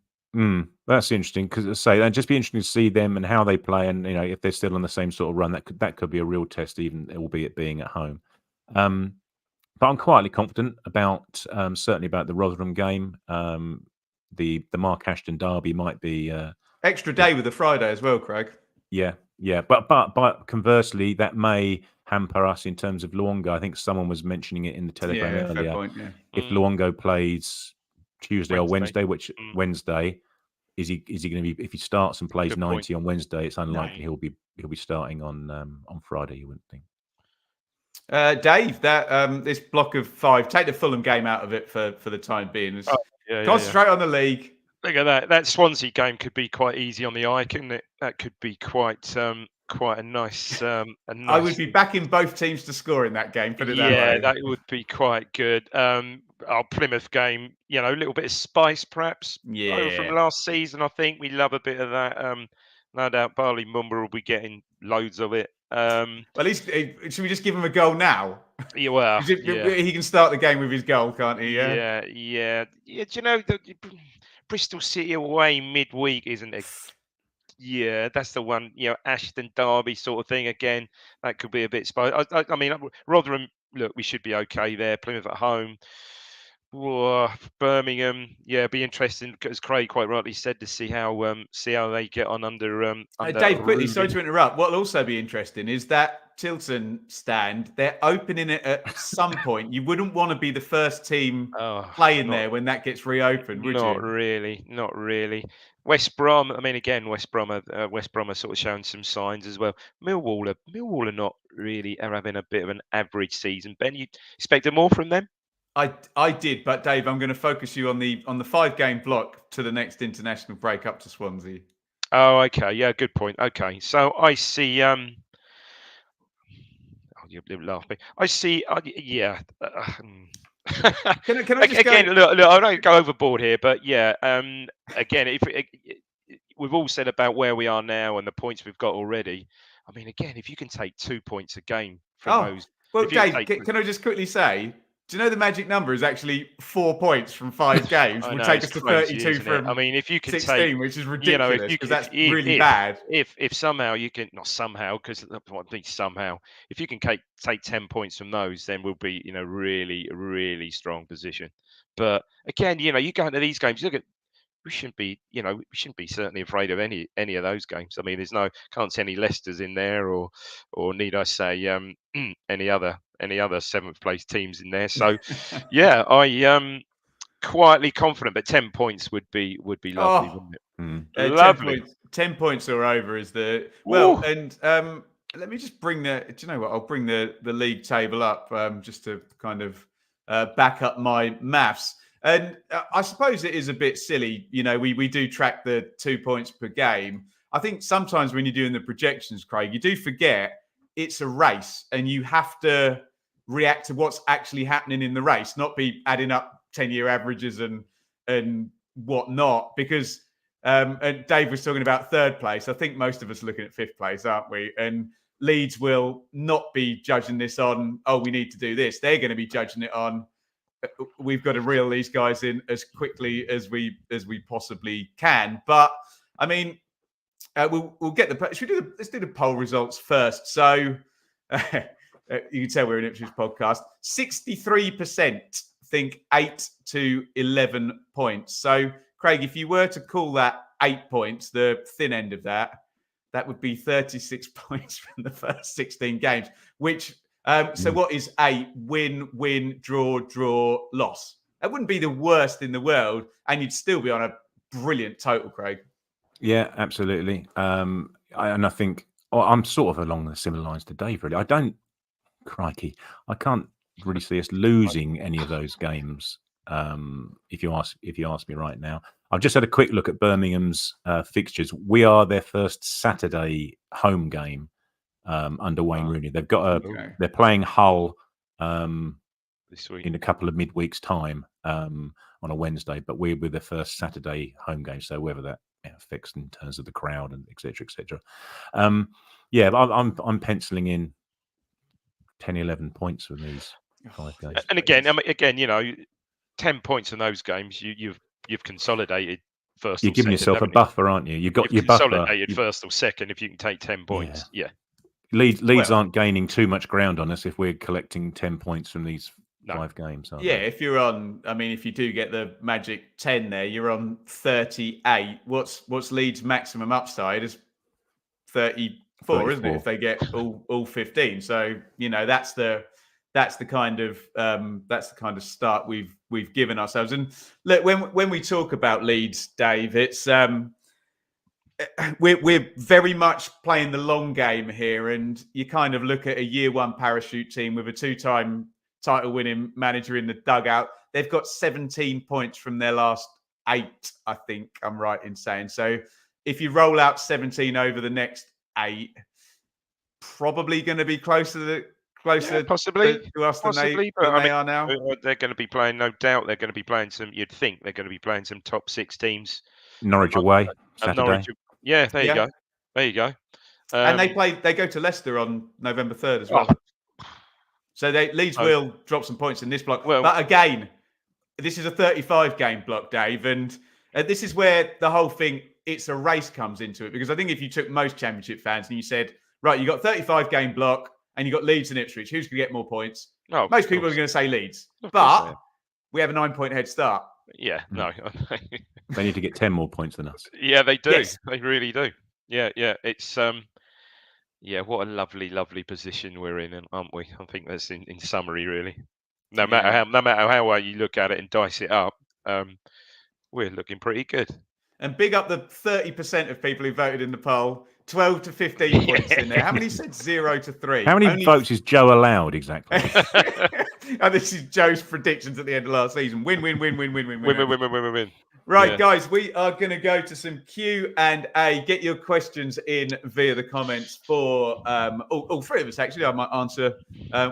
That's interesting, because it'd just be interesting to see them and how they play, and if they're still on the same sort of run, that could be a real test, even albeit being at home. But I'm quietly confident about certainly about the Rotherham game. The Mark Ashton derby might be extra day with the Friday as well, Craig. Yeah. But conversely, that may hamper us in terms of Luongo. I think someone was mentioning it in the Telegram earlier. Fair point, yeah. If Luongo plays Tuesday or Wednesday, Wednesday, is he going to be? If he starts and plays 90 on Wednesday, it's unlikely he'll be starting on Friday. You wouldn't think. Dave, that this block of 5, take the Fulham game out of it for the time being. Concentrate on the league. Look at that. That Swansea game could be quite easy on the eye, couldn't it? That could be quite a nice. I would be backing both teams to score in that game. Put it that way. Yeah, that would be quite good. Our Plymouth game, a little bit of spice, perhaps. From last season, I think we love a bit of that. No doubt, Barley Mumba will be getting loads of it. At least, should we just give him a goal now? Yeah, well, he can start the game with his goal, can't he? Yeah. Do you know Bristol City away midweek isn't it? Yeah, that's the one. Ashton Derby sort of thing again. That could be a bit spicy. I mean, Rotherham. Look, we should be okay there. Plymouth at home. Birmingham, yeah, be interesting, as Craig quite rightly said, to see how they get on under Dave, quickly, sorry Rooney. to interrupt. What'll also be interesting is that Tilton stand. They're opening it at some point. You wouldn't want to be the first team playing there when that gets reopened, would you? Not really. West Brom. I mean, again, West Brom are sort of showing some signs as well. Millwall are not really are having a bit of an average season. Ben, you expected more from them? I did, but Dave, I'm going to focus you on the 5-game block to the next international break up to Swansea. Oh, okay. Yeah, good point. Okay, so I see. You'll laugh me. I see. Yeah. Can I just again? go? Look, I don't go overboard here, but yeah. Again, if we've all said about where we are now and the points we've got already. I mean, again, if you can take 2 points a game from those. Well, Dave, can I just quickly say? Do you know the magic number is actually 4 points from 5 games? Would take us to 32 from I mean, if you can 16, take, which is ridiculous because that's really if, bad. If somehow you can, not somehow, because I think somehow, if you can take 10 points from those, then we'll be in a really, really strong position. But again, you go into these games, look at, we shouldn't be certainly afraid of any of those games. I mean, can't see any Leicesters in there, or need I say any other 7th place teams in there. So yeah, I quietly confident, but 10 points would be lovely, wouldn't it? Lovely. 10 points or over is the and let me just bring do you know what? I'll bring the league table up just to kind of back up my maths. And I suppose it is a bit silly. We do track the 2 points per game. I think sometimes when you're doing the projections, Craig, you do forget it's a race and you have to react to what's actually happening in the race, not be adding up 10-year averages and whatnot. Because and Dave was talking about 3rd place. I think most of us are looking at 5th place, aren't we? And Leeds will not be judging this on, we need to do this. They're going to be judging it on, we've got to reel these guys in as quickly as we possibly can. But I mean, we'll get let's do the poll results first. So you can tell we're an Ipswich podcast. 63% think 8 to 11 points. So Craig, if you were to call that 8 points, the thin end of that would be 36 points from the first 16 games, which so what is 8? Win, draw, loss. That wouldn't be the worst in the world, and you'd still be on a brilliant total, Craig. Yeah, absolutely. And I think I'm sort of along the similar lines to Dave, really. I can't really see us losing any of those games. If you ask me right now, I've just had a quick look at Birmingham's fixtures. We are their first Saturday home game under Wayne Rooney. They've got they're playing Hull this week in a couple of midweeks time on a Wednesday, but we're with their first Saturday home game. So whether that affects in terms of the crowd and etc. Yeah, I'm penciling in 10, 11 points from these 5 games. And again, 10 points in those games, you've consolidated first. You're giving yourself a buffer, aren't you? You've got your consolidated buffer. First or second if you can take 10 points. Yeah. Leeds aren't gaining too much ground on us if we're collecting 10 points from these 5 games. If you're on, if you do get the magic 10 there, you're on 38. What's Leeds' maximum upside is 34, isn't it? If they get all 15. So, that's the kind of start we've given ourselves. And look, when we talk about Leeds, Dave, it's we're very much playing the long game here, and you kind of look at a year 1 parachute team with a 2-time title-winning manager in the dugout. They've got 17 points from their last 8, I think I'm right in saying. So if you roll out 17 over the next 8, probably going to be closer possibly to us than they are now. They're going to be playing, no doubt. They're going to be playing you'd think they're going to be playing some top 6 teams. Norwich away Saturday. Norwich, there you go. And they go to Leicester on November 3rd as well. So Leeds will drop some points in this block. But again, this is a 35-game block, Dave, and this is where the whole thing, it's a race, comes into it. Because I think if you took most Championship fans and you said, right, you got 35-game block and you got Leeds and Ipswich, who's going to get more points? Most people are going to say Leeds. But we have a 9-point head start. Yeah, no. They need to get 10 more points than us. Yeah, they do. Yes. They really do. Yeah. It's yeah, what a lovely position we're in, aren't we? I think that's in summary, really. No matter how you look at it and dice it up, we're looking pretty good. And big up the 30% of people who voted in the poll. 12 to 15 points in there. How many said 0 to 3? How many votes is Joe allowed exactly? And this is Joe's predictions at the end of last season. Win. Win. Right, Yeah. guys, we are going to go to some Q&A. Get your questions in via the comments for all three of us, actually. I might answer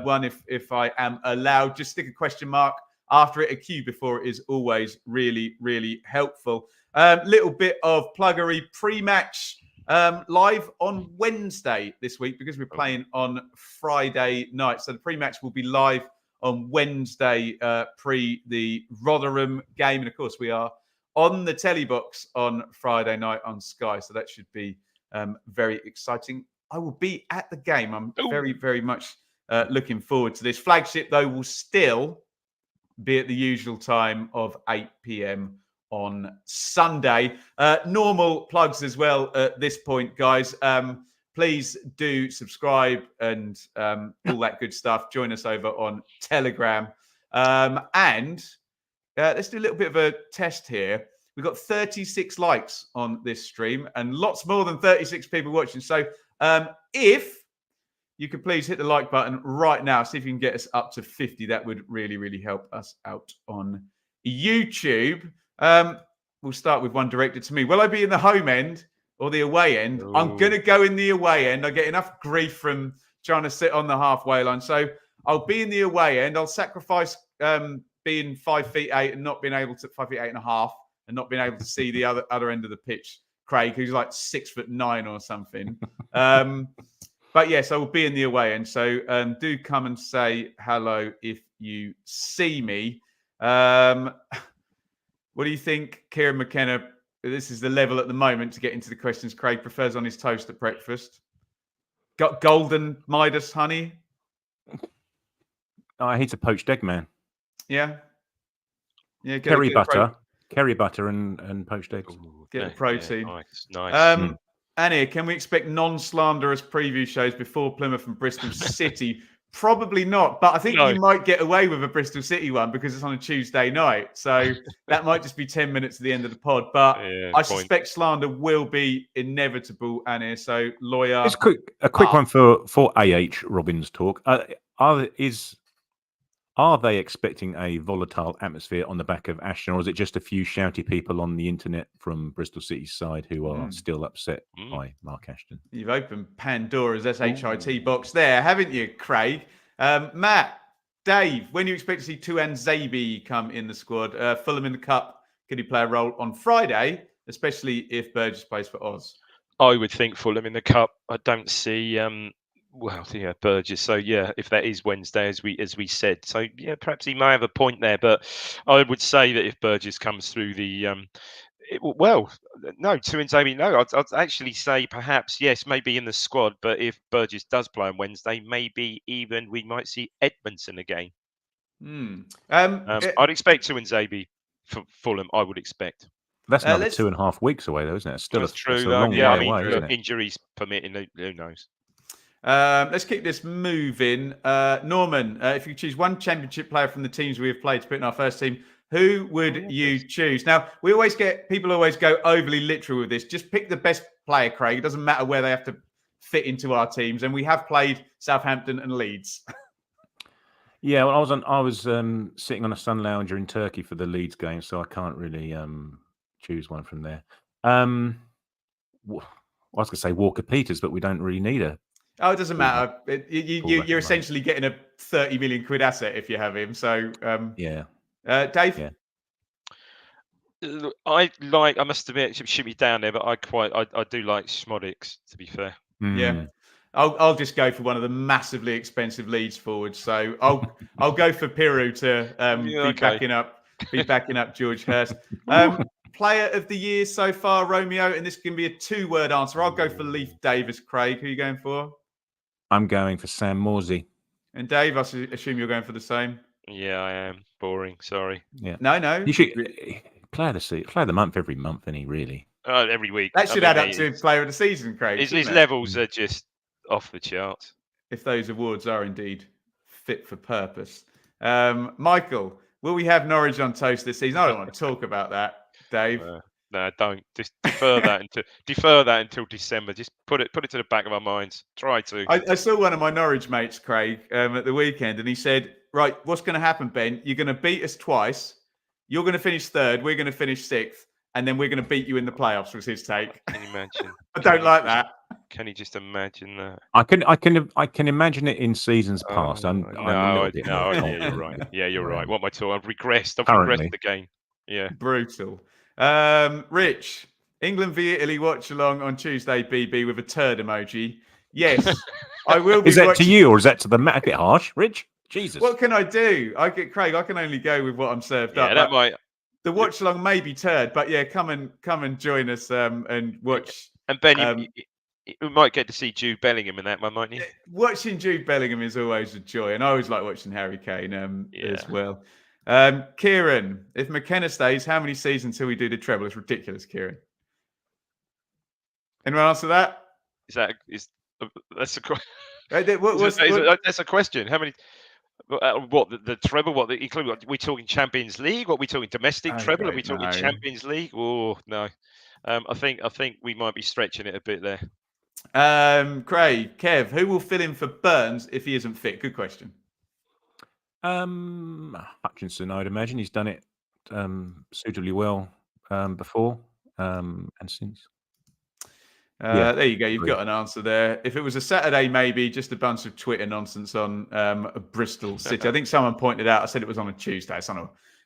one if I am allowed. Just stick a question mark after it, a Q before it, is always really, really helpful. Little bit of pluggery. Pre-match live on Wednesday this week because we're playing on Friday night. So the pre-match will be live on Wednesday pre the Rotherham game. And of course, we are on the telly box on Friday night on Sky. So that should be very exciting. I will be at the game. I'm very, very much looking forward to this. Flagship, though, will still be at the usual time of 8 p.m. on Sunday. Normal plugs as well at this point, guys. Please do subscribe and all that good stuff. Join us over on Telegram. And let's do a little bit of a test here. We've got 36 likes on this stream and lots more than 36 people watching. So if you could please hit the like button right now, see if you can get us up to 50. That would really, really help us out on YouTube. We'll start with one directed to me. Will I be in the home end or the away end? Ooh. I'm going to go in the away end. I get enough grief from trying to sit on the halfway line. So I'll be in the away end. I'll sacrifice being 5'8" and not being able to 5'8.5" and not being able to see the other end of the pitch. Craig, who's like 6'9" or something. But yes, I will be in the away end. So do come and say hello if you see me. What do you think, Kieran McKenna? This is the level at the moment to get into the questions Craig prefers on his toast at breakfast. Got golden Midas honey? Oh, he's a poached egg man. Yeah. Yeah. Curry butter and poached eggs. Get the protein. Yeah, nice. Annie, can we expect non-slanderous preview shows before Plymouth and Bristol City? Probably not, but I think you might get away with a Bristol City one because it's on a Tuesday night. So that might just be 10 minutes at the end of the pod. But I suspect slander will be inevitable, Annie. So, lawyer. Just a quick one for AH Robbins talk. Are they expecting a volatile atmosphere on the back of Ashton, or is it just a few shouty people on the internet from Bristol City's side who are still upset by Mark Ashton? You've opened Pandora's SHIT box there, haven't you, Craig? Matt, Dave, when do you expect to see Tuan Zabi come in the squad? Fulham in the Cup, could he play a role on Friday, especially if Burgess plays for Oz? I would think Fulham in the Cup. I don't see... Burgess. So if that is Wednesday, as we said, so perhaps he may have a point there. But I would say that if Burgess comes through the, Tuanzebe, no. I'd actually say perhaps yes, maybe in the squad. But if Burgess does play on Wednesday, maybe even we might see Edmondson again. I'd expect Tuanzebe for Fulham. I would expect. That's another 2.5 weeks away, though, isn't it? It's still That's true. It's a long way away, isn't it? Injuries permitting, who knows. Let's keep this moving. Norman, if you could choose one championship player from the teams we have played to put in our first team, who would you choose? Now, people always go overly literal with this. Just pick the best player, Craig. It doesn't matter where they have to fit into our teams. And we have played Southampton and Leeds. Yeah, well, I was sitting on a sun lounger in Turkey for the Leeds game, so I can't really choose one from there. I was going to say Walker Peters, but we don't really need a. Oh, it doesn't matter. You're essentially getting a 30 million quid asset if you have him. So, Dave? Yeah. I must admit, it should be down there, but I do like Schmodix, to be fair. Yeah. I'll just go for one of the massively expensive Leeds forwards. So I'll go for Piru to be backing up George Hurst. Player of the year so far, Romeo, and this can be a 2-word answer. I'll go for Leif Davis. Craig, who are you going for? I'm going for Sam Morsey. And Dave, I assume you're going for the same. Yeah, I am. Boring. Sorry. Yeah. No. You should player of the month every month, any really. Every week. That should add up to player of the season, Craig. His levels are just off the charts. If those awards are indeed fit for purpose. Michael, will we have Norwich on toast this season? I don't want to talk about that, Dave. No, don't. Just defer that until December. Just put it to the back of our minds. Try to. I saw one of my Norwich mates, Craig, at the weekend, and he said, "Right, what's going to happen, Ben? You're going to beat us twice. You're going to finish third. We're going to finish sixth, and then we're going to beat you in the playoffs." Was his take. Can you imagine? I don't like that. Can you just imagine that? I can imagine it in seasons past. I'm a little bit more yeah, you're right. Yeah, you're right. What am I talking? I've regressed Currently. the game. Yeah. Brutal. Rich, England v Italy watch along on Tuesday, BB, with a turd emoji. Yes, I will be. Is that to you or is that to the Matt? A bit harsh, Rich? Jesus. What can I do? Craig, I can only go with what I'm served up. Yeah, that might. The watch along may be turd, but yeah, come and join us and watch. And Ben, you might get to see Jude Bellingham in that one, mightn't you? Watching Jude Bellingham is always a joy, and I always like watching Harry Kane as well. Kieran, if McKenna stays, how many seasons till we do the treble? It's ridiculous, Kieran. Anyone answer that? That's a question. That's That's a question. How many? What the treble? What include? Are we talking Champions League? What are we talking domestic treble? Are we talking Champions League? Oh no, I think we might be stretching it a bit there. Craig, Kev, who will fill in for Burns if he isn't fit? Good question. Hutchinson, I'd imagine he's done it suitably well before and since. There you go. You've got an answer there. If it was a Saturday, maybe just a bunch of Twitter nonsense on Bristol City. I think someone pointed out. I said it was on a Tuesday.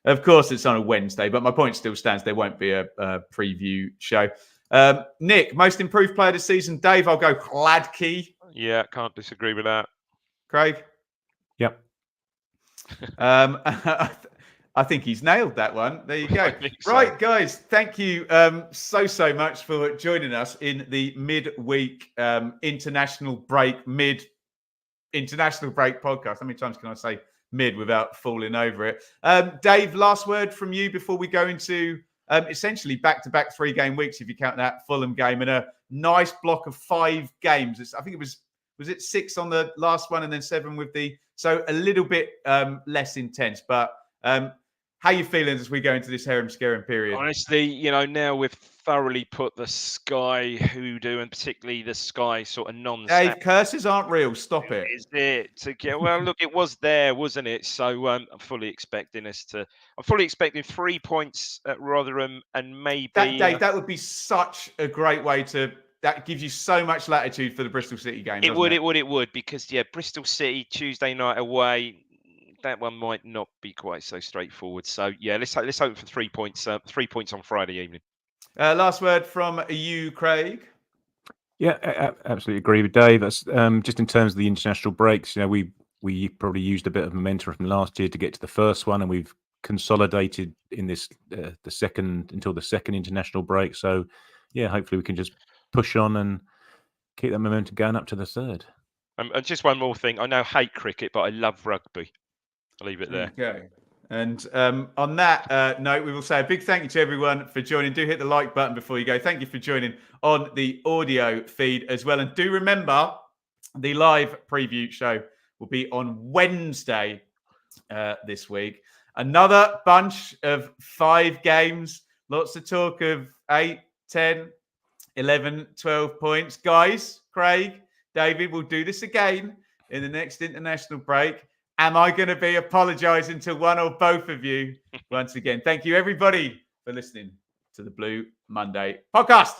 Of course, it's on a Wednesday. But my point still stands. There won't be a preview show. Nick, most improved player this season. Dave, I'll go Hladky. Yeah, can't disagree with that. Craig. Yep. I think he's nailed that one. There you go. So. Right, guys, thank you so much for joining us in the midweek international break podcast. How many times can I say mid without falling over it? Dave, last word from you before we go into essentially back-to-back 3-game weeks, if you count that Fulham game, and a nice block of 5 games. I think it was it 6 on the last one and then 7 with so a little bit less intense, but how are you feeling as we go into this harem-scaring period? Honestly, now we've thoroughly put the Sky hoodoo and particularly the Sky sort of nonsense. Dave, curses aren't real. Stop it. Is it? Well, look, it was there, wasn't it? So I'm fully expecting 3 points at Rotherham and maybe... Dave, that would be such a great way to... That gives you so much latitude for the Bristol City game. It would, because Bristol City Tuesday night away, that one might not be quite so straightforward. So let's hope for 3 points. 3 points on Friday evening. Last word from you, Craig. Yeah, absolutely agree with Dave. That's just in terms of the international breaks. We probably used a bit of momentum from last year to get to the first one, and we've consolidated in this the second international break. So hopefully we can just push on and keep that momentum going up to the third. And just one more thing. I now hate cricket, but I love rugby. I'll leave it there. Okay. And on that note, we will say a big thank you to everyone for joining. Do hit the like button before you go. Thank you for joining on the audio feed as well. And do remember, the live preview show will be on Wednesday this week. Another bunch of 5 games. Lots of talk of 8, 10, 11, 12 points. Guys, Craig, David, we'll do this again in the next international break. Am I going to be apologising to one or both of you once again? Thank you, everybody, for listening to the Blue Monday podcast.